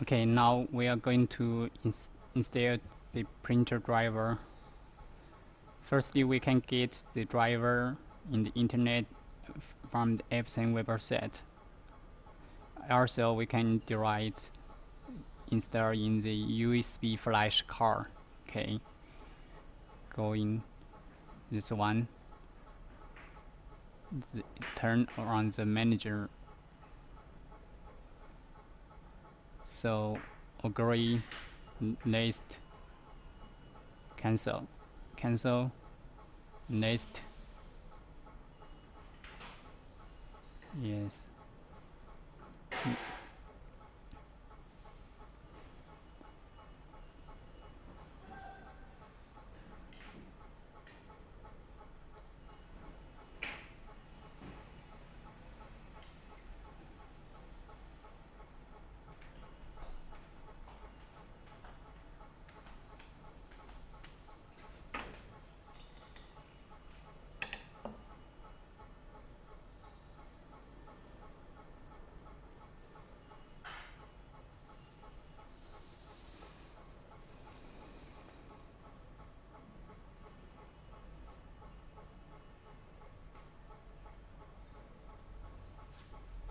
Okay, now we are going to install the printer driver. Firstly, we can get the driver in the internet from the Epson website. Also, we can direct install in the USB flash card. Okay, going this one. Turn on the manager. So agree, next, cancel, next, yes.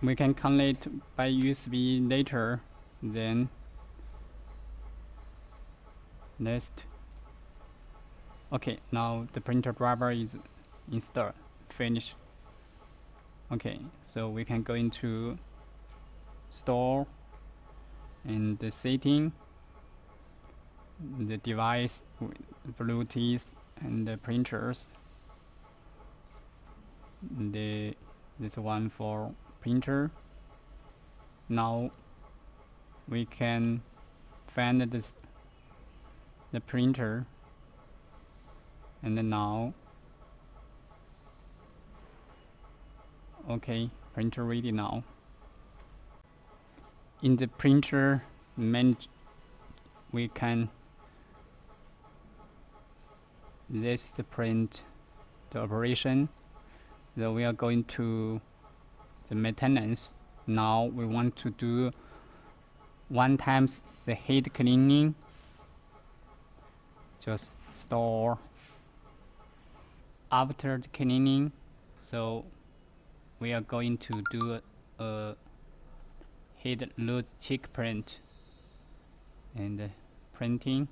We can connect by USB later, then next. Okay, now the printer driver is installed, finished. Okay, so we can go into store and the setting, the device, Bluetooth, and the printers. This one for printer. Now we can find the printer, and then now okay, printer ready now. In the printer manage, we can list the print the operation. So we are going to the maintenance. Now we want to do 1 times the heat cleaning. Just store after the cleaning. So we are going to do a heat load check print and printing.